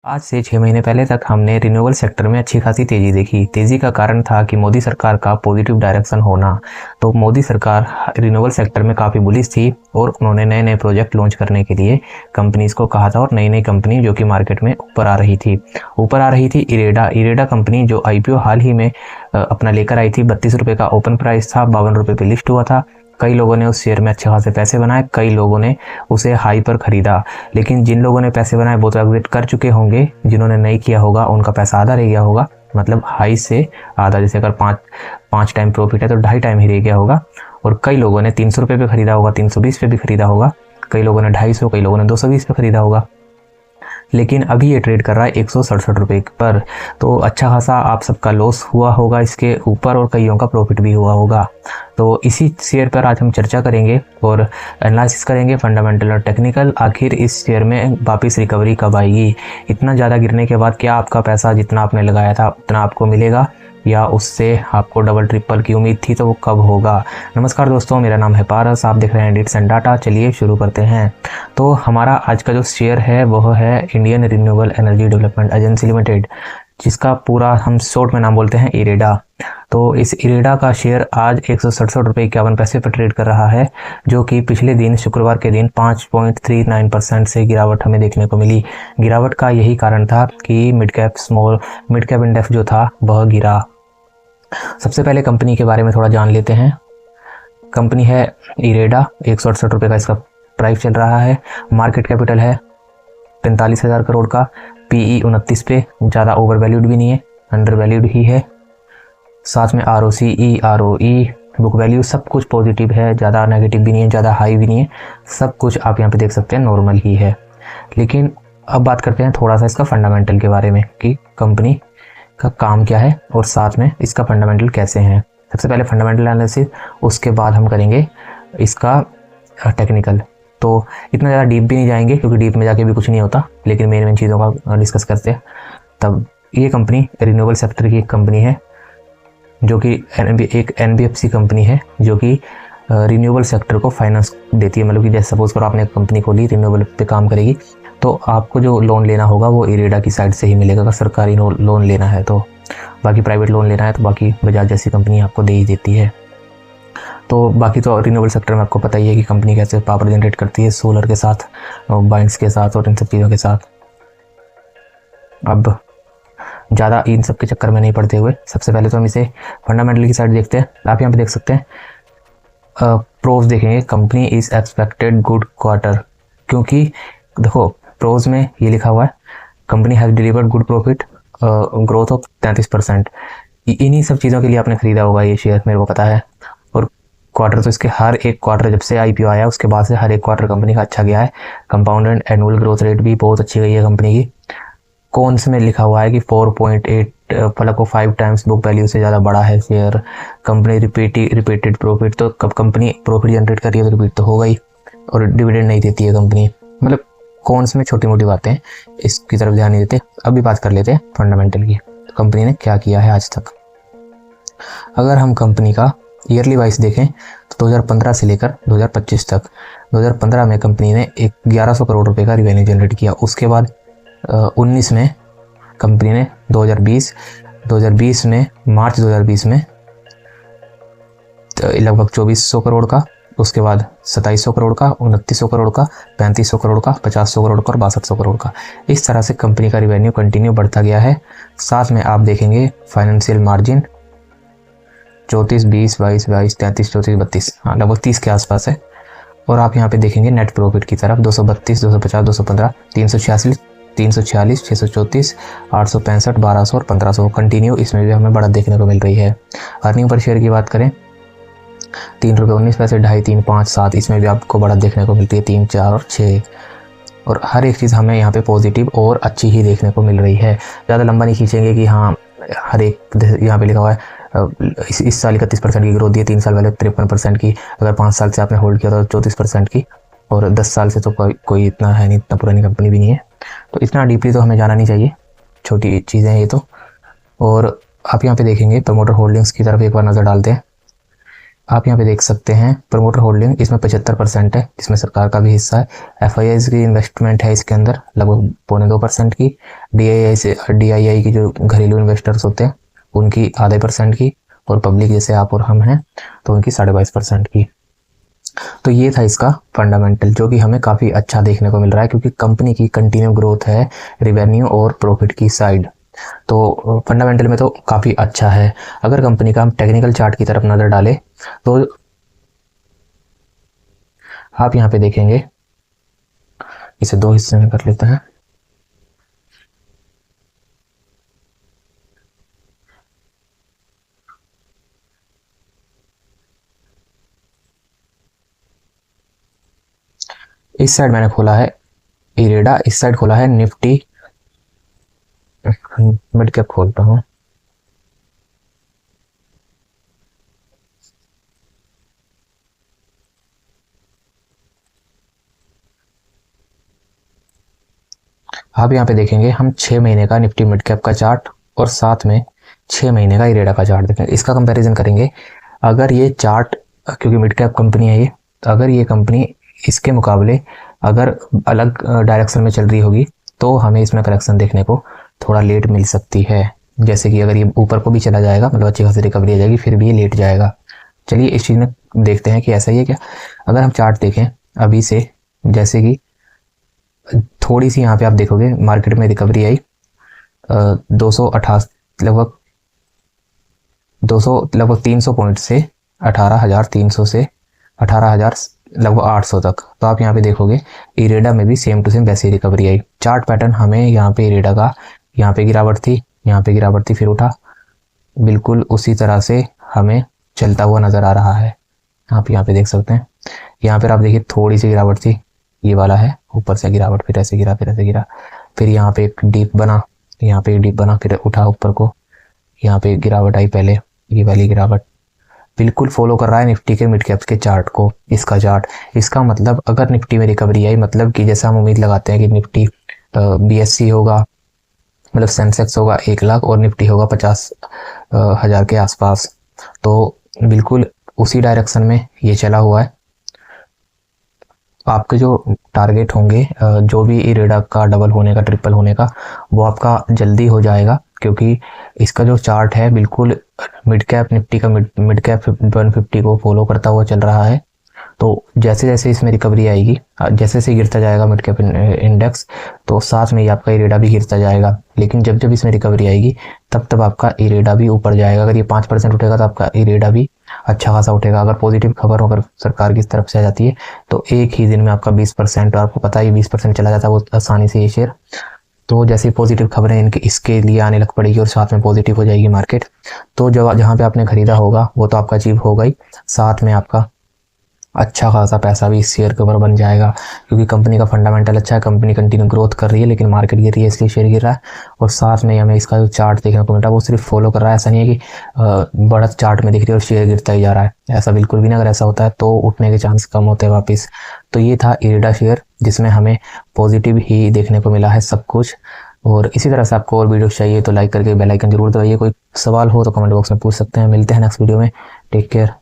आज से 6 महीने पहले तक हमने रिन्यूएबल सेक्टर में अच्छी खासी तेज़ी देखी। तेज़ी का कारण था कि मोदी सरकार का पॉजिटिव डायरेक्शन होना। तो मोदी सरकार रिन्यूएबल सेक्टर में काफ़ी बुलिश थी और उन्होंने नए नए प्रोजेक्ट लॉन्च करने के लिए कंपनीज़ को कहा था और नई नई कंपनी जो कि मार्केट में ऊपर आ रही थी इरेडा कंपनी जो IPO हाल ही में अपना लेकर आई थी। 32 रुपये का ओपन प्राइस था, 52 रुपये पे लिस्ट हुआ था। कई लोगों ने उस शेयर में अच्छे खासे पैसे बनाए, कई लोगों ने उसे हाई पर खरीदा। लेकिन जिन लोगों ने पैसे बनाए वो तो एग्जिट कर चुके होंगे, जिन्होंने नहीं किया होगा उनका पैसा आधा रह गया होगा। मतलब हाई से आधा, जैसे अगर पाँच टाइम प्रॉफिट है तो 2.5 टाइम ही रह गया होगा। और कई लोगों ने 300 रुपये पे खरीदा होगा, 320 पे भी खरीदा होगा, कई लोगों ने 250, कई लोगों ने 220 पे खरीदा होगा। लेकिन अभी ये ट्रेड कर रहा है 167 रुपये पर। तो अच्छा खासा आप सबका लॉस हुआ होगा इसके ऊपर और कईयों का प्रॉफिट भी हुआ होगा। तो इसी शेयर पर आज हम चर्चा करेंगे और एनालिसिस करेंगे फंडामेंटल और टेक्निकल। आखिर इस शेयर में वापस रिकवरी कब आएगी, इतना ज़्यादा गिरने के बाद क्या आपका पैसा जितना आपने लगाया था उतना आपको मिलेगा, या उससे आपको डबल ट्रिपल की उम्मीद थी तो वो कब होगा। नमस्कार दोस्तों, मेरा नाम है पारस, आप देख रहे हैं डिट्स एंड डाटा। चलिए शुरू करते हैं। तो हमारा आज का जो शेयर है वह है Indian renewable energy development agency limited, जिसका पूरा हम शॉर्ट में नाम बोलते हैं इरेडा। तो इस इरेडा का शेयर आज 167 रुपये 51 पैसे पर ट्रेड कर रहा है, जो कि पिछले दिन शुक्रवार के दिन 5.39% से गिरावट हमें देखने को मिली। गिरावट का यही कारण था कि मिड कैप इंडेक्स जो था वह गिरा। सबसे पहले कंपनी के बारे में थोड़ा जान लेते हैं। कंपनी है इरेडा, 168 रुपये का इसका प्राइस चल रहा है। मार्केट कैपिटल है 45,000 करोड़ का। PE 29 पे, ज़्यादा ओवर वैल्यूड भी नहीं है, अंडर वैल्यूड ही है। साथ में ROCE, ROE, बुक वैल्यू सब कुछ पॉजिटिव है, ज़्यादा नेगेटिव भी नहीं है, ज़्यादा हाई भी नहीं है, सब कुछ आप यहाँ पे देख सकते हैं नॉर्मल ही है। लेकिन अब बात करते हैं थोड़ा सा इसका फंडामेंटल के बारे में कि कंपनी का काम क्या है और साथ में इसका फंडामेंटल कैसे हैं। सबसे पहले फंडामेंटल एनालिसिस, उसके बाद हम करेंगे इसका टेक्निकल। तो इतना ज़्यादा डीप भी नहीं जाएंगे क्योंकि डीप में जाके भी कुछ नहीं होता, लेकिन मेन चीज़ों का डिस्कस करते हैं। तब ये कंपनी रिन्यूएबल सेक्टर की एक कंपनी है जो कि एक NBFC कंपनी है जो कि रिन्यूएबल सेक्टर को फाइनेंस देती है। मतलब कि जैसे सपोज करो आपने एक कंपनी खोली, रिन्यूएबल पे काम करेगी, तो आपको जो लोन लेना होगा वो इरेडा की साइड से ही मिलेगा। अगर सरकारी लोन लेना है तो, बाकी प्राइवेट लोन लेना है तो बाकी बजाज जैसी कंपनी आपको दे ही देती है। तो बाकी तो रिन्यूएबल सेक्टर में आपको पता ही है कि कंपनी कैसे पावर जनरेट करती है, सोलर के साथ, बाइंड्स के साथ और इन सब चीज़ों के साथ। अब ज़्यादा इन सब के चक्कर में नहीं पड़ते हुए सबसे पहले तो हम इसे फंडामेंटल की साइड देखते हैं। आप यहाँ पे देख सकते हैं प्रोज देखेंगे, company is expected good quarter. क्योंकि देखो प्रोज में ये लिखा हुआ है company has delivered good profit, growth of 33%। इन्हीं सब चीज़ों के लिए आपने खरीदा होगा ये शेयर, मेरे को पता है। और क्वार्टर तो इसके हर एक क्वार्टर जब से IPO आया उसके बाद से हर एक क्वार्टर कंपनी का अच्छा गया है। कंपाउंड एनुअल ग्रोथ रेट भी बहुत अच्छी गई है कंपनी की। कौन से में लिखा हुआ है कि 4.8 मतलब को 5 टाइम्स बुक वैल्यू से ज़्यादा बड़ा है शेयर। कंपनी रिपीटेड प्रॉफिट, तो कब कंपनी प्रॉफिट जनरेट कर रही है तो रिपीट तो होगा ही, और डिविडेंड नहीं देती है कंपनी। मतलब कौन से में छोटी मोटी बातें इसकी तरफ ध्यान नहीं देते। अभी बात कर लेते हैं फंडामेंटल की, कंपनी ने क्या किया है आज तक। अगर हम कंपनी का ईयरली वाइज देखें तो 2015 से लेकर 2025 तक, 2015 में कंपनी ने 1100 करोड़ रुपए का रिवेन्यू जनरेट किया। उसके बाद 19 में कंपनी ने 2020 में मार्च 2020 में लगभग 2400 करोड़ का, उसके बाद 2700 करोड़ का, 2900 करोड़ का, 3500 करोड़ का, 5000 करोड़ का और 6200 करोड़ का। इस तरह से कंपनी का रिवेन्यू कंटिन्यू बढ़ता गया है। साथ में आप देखेंगे फाइनेंशियल मार्जिन 34, 20, 22, 22, 33, 34, 32, हाँ लगभग 30 के आसपास है। और आप यहाँ पे देखेंगे नेट प्रॉफिट की तरफ 232, 250, 215, 346, 346, 634, 865, 1200 और 1500 कंटिन्यू इसमें भी हमें बढ़त देखने को मिल रही है। अर्निंग पर शेयर की बात करें 3 रुपये 19 पैसे, 2.5, 3, 5, 7, इसमें भी आपको बढ़त देखने को मिलती है 3, 4 और 6। और हर एक चीज़ हमें यहाँ पे पॉजिटिव और अच्छी ही देखने को मिल रही है। ज़्यादा लंबा नहीं खींचेंगे कि हाँ हर एक, यहाँ पे लिखा हुआ है इस साल 31% की ग्रोथ दी है, 3 साल पहले 53% की, अगर 5 साल से आपने होल्ड किया तो 34% की, और 10 साल से तो कोई इतना है नहीं, इतना पुरानी कंपनी भी नहीं है। तो इतना डीपली तो हमें जाना नहीं चाहिए, छोटी चीज़ें हैं ये तो। और आप यहाँ पे देखेंगे प्रमोटर होल्डिंग्स की तरफ एक बार नज़र डालते हैं। आप यहाँ पे देख सकते हैं प्रमोटर होल्डिंग इसमें 75% है, जिसमें सरकार का भी हिस्सा है। एफआईआई की इन्वेस्टमेंट है इसके अंदर लगभग 2.25% की। डीआईआई की जो घरेलू इन्वेस्टर्स होते हैं उनकी ½ % की, और पब्लिक जैसे आप और हम हैं तो उनकी 22.5% की। तो ये था इसका फंडामेंटल, जो कि हमें काफ़ी अच्छा देखने को मिल रहा है क्योंकि कंपनी की कंटिन्यू ग्रोथ है रिवेन्यू और प्रॉफिट की साइड। तो फंडामेंटल में तो काफ़ी अच्छा है। अगर कंपनी का हम टेक्निकल चार्ट की तरफ नज़र डालें तो आप यहाँ पे देखेंगे, इसे 2 हिस्से में कर लेते हैं। इस साइड मैंने खोला है इरेडा, इस साइड खोला है निफ्टी मिड कैप खोलता हूँ। आप यहाँ पे देखेंगे हम 6 महीने का निफ्टी मिड कैप का चार्ट और साथ में 6 महीने का इरेडा का चार्ट देखेंगे, इसका कंपैरिजन करेंगे। अगर ये चार्ट, क्योंकि मिड कैप कंपनी है ये, तो अगर ये कंपनी इसके मुकाबले अगर अलग डायरेक्शन में चल रही होगी तो हमें इसमें करेक्शन देखने को थोड़ा लेट मिल सकती है। जैसे कि अगर ये ऊपर को भी चला जाएगा, मतलब अच्छी खासी रिकवरी आ जाएगी, फिर भी ये लेट जाएगा। चलिए इस चीज़ में देखते हैं कि ऐसा ही है क्या। अगर हम चार्ट देखें अभी से, जैसे कि थोड़ी सी यहाँ पे आप देखोगे मार्केट में रिकवरी आई 288 लगभग 300 पॉइंट से 18,300 से 18,000 लगभग 800 तक। तो आप यहाँ पे देखोगे इरेडा में भी सेम टू सेम वैसी रिकवरी आई। चार्ट पैटर्न हमें यहाँ पे इरेडा का, यहाँ पे गिरावट थी, यहाँ पे गिरावट थी, फिर उठा, बिल्कुल उसी तरह से हमें चलता हुआ नज़र आ रहा है। आप यहाँ पे देख सकते हैं, यहाँ पर आप देखिए थोड़ी सी गिरावट थी, ये वाला है, ऊपर से गिरावट, फिर ऐसे गिरा, फिर ऐसे गिरा, फिर यहाँ पे एक डीप बना, यहाँ पे एक डीप बना, फिर उठा ऊपर को, यहाँ पे गिरावट आई पहले, ये वाली गिरावट बिल्कुल फॉलो कर रहा है निफ्टी के मिड कैप्स के चार्ट को। इसका चार्ट, इसका मतलब अगर निफ्टी में रिकवरी आई, मतलब कि जैसा हम उम्मीद लगाते हैं कि निफ्टी बीएससी होगा, मतलब सेंसेक्स होगा 1 लाख और निफ्टी होगा 50,000 के आसपास, तो बिल्कुल उसी डायरेक्शन में ये चला हुआ है। आपके जो टारगेट होंगे, जो भी इरेडा का डबल होने का, ट्रिपल होने का, वो आपका जल्दी हो जाएगा, क्योंकि इसका जो चार्ट है बिल्कुल मिड कैप निफ्टी का मिड कैप 150 को फॉलो करता हुआ चल रहा है। तो जैसे जैसे इसमें रिकवरी आएगी, जैसे जैसे गिरता जाएगा मिड कैप इंडेक्स, तो साथ में ही आपका इरेडा भी गिरता जाएगा। लेकिन जब जब इसमें रिकवरी आएगी तब तब आपका इरेडा भी ऊपर जाएगा। अगर ये 5% उठेगा तो आपका इरेडा भी अच्छा खासा उठेगा। अगर पॉजिटिव खबर अगर सरकार की तरफ से आ जाती है तो एक ही दिन में आपका 20%, और आपको पता है 20% चला जाता है वो आसानी से ये शेयर। तो जैसे पॉजिटिव खबरें इनके इसके लिए आने लग पड़ेगी और साथ में पॉजिटिव हो जाएगी मार्केट, तो जहाँ पे आपने खरीदा होगा वो तो आपका अचीव होगा ही, साथ में आपका अच्छा खासा पैसा भी इस शेयर के ऊपर बन जाएगा, क्योंकि कंपनी का फंडामेंटल अच्छा है, कंपनी कंटिन्यू ग्रोथ कर रही है, लेकिन मार्केट गिर रही है इसलिए शेयर गिर रहा है। और साथ में हमें इसका जो चार्ट देखने को मिल रहा है वो सिर्फ फॉलो कर रहा है। ऐसा नहीं है कि बढ़त चार्ट में दिख रही है और शेयर गिरता ही जा रहा है, ऐसा बिल्कुल भी नहीं। अगर ऐसा होता है तो उठने के चांस कम होते हैं वापस। तो ये था इरेडा शेयर, जिसमें हमें पॉजिटिव ही देखने को मिला है सब कुछ। और इसी तरह से आपको और वीडियो चाहिए तो लाइक करके बेल आइकन जरूर दबाइए। कोई सवाल हो तो कमेंट बॉक्स में पूछ सकते हैं। मिलते हैं नेक्स्ट वीडियो में, टेक केयर।